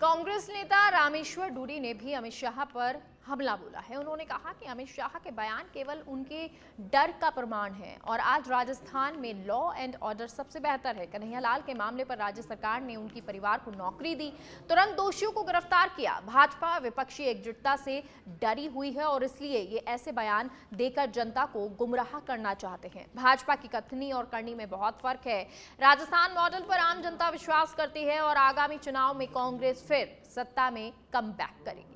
कांग्रेस नेता रामेश्वर डूडी ने भी अमित शाह पर हमला बोला है। उन्होंने कहा कि अमित शाह के बयान केवल उनके डर का प्रमाण है और आज राजस्थान में लॉ एंड ऑर्डर सबसे बेहतर है। कन्हैयालाल के मामले पर राज्य सरकार ने उनकी परिवार को नौकरी दी, तुरंत दोषियों को गिरफ्तार किया। भाजपा विपक्षी एकजुटता से डरी हुई है और इसलिए ये ऐसे बयान देकर जनता को गुमराह करना चाहते हैं। भाजपा की कथनी और करनी में बहुत फर्क है। राजस्थान मॉडल पर आम जनता विश्वास करती है और आगामी चुनाव में कांग्रेस फिर सत्ता में कमबैक करेगी।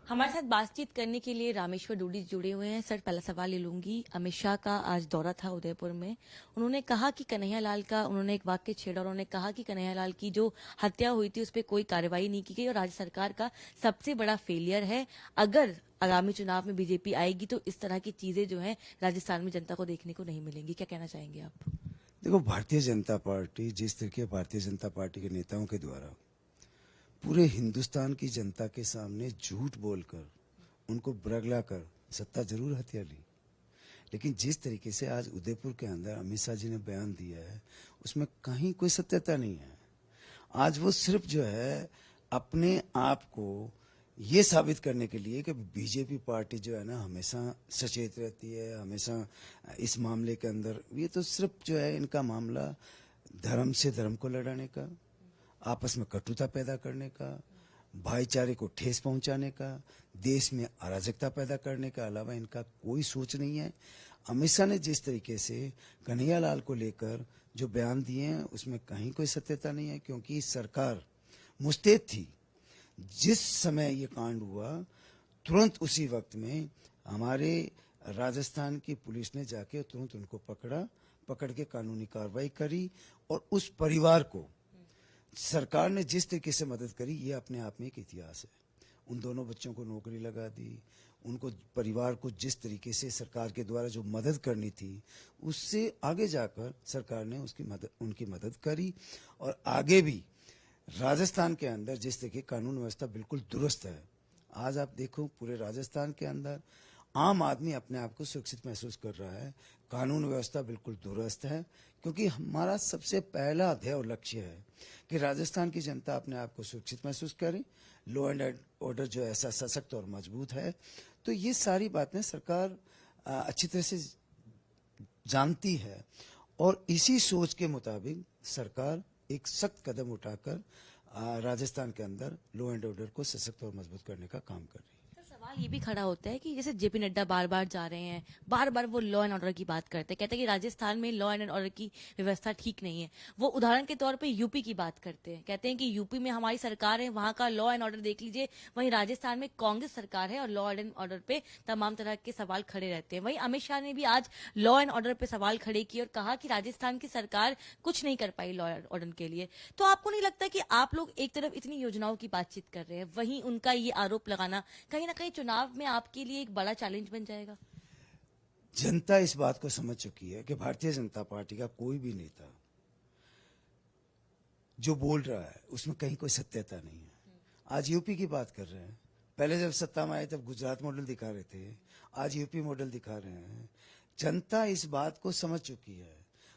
हमारे साथ बातचीत करने के लिए रामेश्वर डूडी जुड़े हुए हैं। सर, पहला सवाल ले लूंगी। अमित शाह का आज दौरा था उदयपुर में। उन्होंने कहा कि कन्हैयालाल का उन्होंने एक वाक्य छेड़ा। उन्होंने कहा कि कन्हैयालाल की जो हत्या हुई थी उस पर कोई कार्रवाई नहीं की गई और राज्य सरकार का सबसे बड़ा फेलियर है। अगर आगामी चुनाव में बीजेपी आएगी तो इस तरह की चीजें जो है राजस्थान में जनता को देखने को नहीं मिलेंगी। क्या कहना चाहेंगे आप? देखो, भारतीय जनता पार्टी जिस तरीके भारतीय जनता पार्टी के नेताओं के द्वारा पूरे हिंदुस्तान की जनता के सामने झूठ बोलकर उनको बरगला कर सत्ता जरूर हथिया ली, लेकिन जिस तरीके से आज उदयपुर के अंदर अमित शाह जी ने बयान दिया है उसमें कहीं कोई सत्यता नहीं है। आज वो सिर्फ जो है अपने आप को ये साबित करने के लिए कि बीजेपी पार्टी जो है ना हमेशा सचेत रहती है, हमेशा इस मामले के अंदर, ये तो सिर्फ जो है इनका मामला धर्म से धर्म को लड़ाने का, आपस में कटुता पैदा करने का, भाईचारे को ठेस पहुंचाने का, देश में अराजकता पैदा करने के अलावा इनका कोई सोच नहीं है। अमित शाह ने जिस तरीके से कन्हैयालाल को लेकर जो बयान दिए हैं उसमें कहीं कोई सत्यता नहीं है, क्योंकि सरकार मुस्तैद थी। जिस समय ये कांड हुआ तुरंत उसी वक्त में हमारे राजस्थान की पुलिस ने जाके तुरंत उनको पकड़ के कानूनी कार्रवाई करी और उस परिवार को सरकार ने जिस तरीके से मदद करी ये अपने आप में एक इतिहास है। उन दोनों बच्चों को नौकरी लगा दी, उनको परिवार को जिस तरीके से सरकार के द्वारा जो मदद करनी थी उससे आगे जाकर सरकार ने उनकी मदद करी और आगे भी राजस्थान के अंदर जिस तरीके कानून व्यवस्था बिल्कुल दुरुस्त है। आज आप देखो पूरे राजस्थान के अंदर आम आदमी अपने आप को सुरक्षित महसूस कर रहा है, कानून व्यवस्था बिल्कुल दुरुस्त है, क्योंकि हमारा सबसे पहला ध्येय और लक्ष्य है कि राजस्थान की जनता अपने आप को सुरक्षित महसूस करे, लॉ एंड ऑर्डर जो ऐसा सशक्त और मजबूत है। तो ये सारी बातें सरकार अच्छी तरह से जानती है और इसी सोच के मुताबिक सरकार एक सख्त कदम उठाकर राजस्थान के अंदर लॉ एंड ऑर्डर को सशक्त और मजबूत करने का काम कर रही है। सवाल ये भी खड़ा होता है कि जैसे जेपी नड्डा बार बार जा रहे हैं, बार बार वो लॉ एंड ऑर्डर की बात करते हैं, कहते हैं कि राजस्थान में लॉ एंड ऑर्डर की व्यवस्था ठीक नहीं है। वो उदाहरण के तौर पे यूपी की बात करते हैं, कहते हैं कि यूपी में हमारी सरकार है, वहां का लॉ एंड ऑर्डर देख लीजिए, वहीं राजस्थान में कांग्रेस सरकार है और लॉ एंड ऑर्डर पे तमाम तरह के सवाल खड़े रहते हैं। वहीं अमित शाह ने भी आज लॉ एंड ऑर्डर पे सवाल खड़े किए और कहा कि राजस्थान की सरकार कुछ नहीं कर पाई लॉ एंड ऑर्डर के लिए। तो आपको नहीं लगता कि आप लोग एक तरफ इतनी योजनाओं की बातचीत कर रहे हैं, वहीं उनका ये आरोप लगाना कहीं ना कहीं चुनाव में आपके लिए एक बड़ा चैलेंज बन जाएगा? जनता इस बात को समझ चुकी है कि भारतीय जनता पार्टी का कोई भी नेता जो बोल रहा है उसमें कहीं कोई सत्यता नहीं है। आज यूपी की बात कर रहे हैं, पहले जब सत्ता में आए तब गुजरात मॉडल दिखा रहे थे, आज यूपी मॉडल दिखा रहे हैं। जनता इस बात को समझ चुकी है।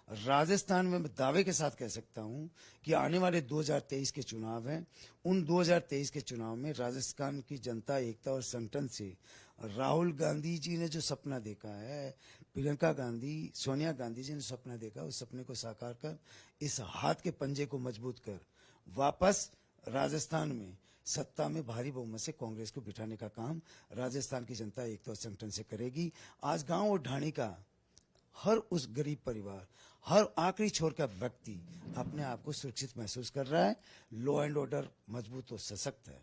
राजस्थान में मैं दावे के साथ कह सकता हूं कि आने वाले 2023 के चुनाव हैं, उन 2023 के चुनाव में राजस्थान की जनता एकता और संगठन से राहुल गांधी जी ने जो सपना देखा है, प्रियंका गांधी, सोनिया गांधी जी ने सपना देखा, उस सपने को साकार कर इस हाथ के पंजे को मजबूत कर वापस राजस्थान में सत्ता में भारी बहुमत से कांग्रेस को बिठाने का काम राजस्थान की जनता एकता और संगठन से करेगी। आज गांव और ढाणी का हर उस गरीब परिवार, हर आखिरी छोर का व्यक्ति अपने आप को सुरक्षित महसूस कर रहा है। लॉ एंड ऑर्डर मजबूत और सशक्त है।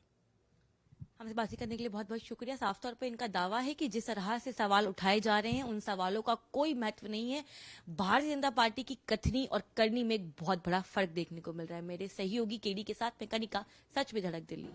हमसे बातचीत करने के लिए बहुत बहुत शुक्रिया। साफ तौर पर इनका दावा है कि जिस तरह से सवाल उठाए जा रहे हैं उन सवालों का कोई महत्व नहीं है। भारतीय जनता पार्टी की कथनी और करनी में एक बहुत बड़ा फर्क देखने को मिल रहा है। मेरे सहयोगी केडी के साथ मैं कनिका, सच में धड़क दिल्ली।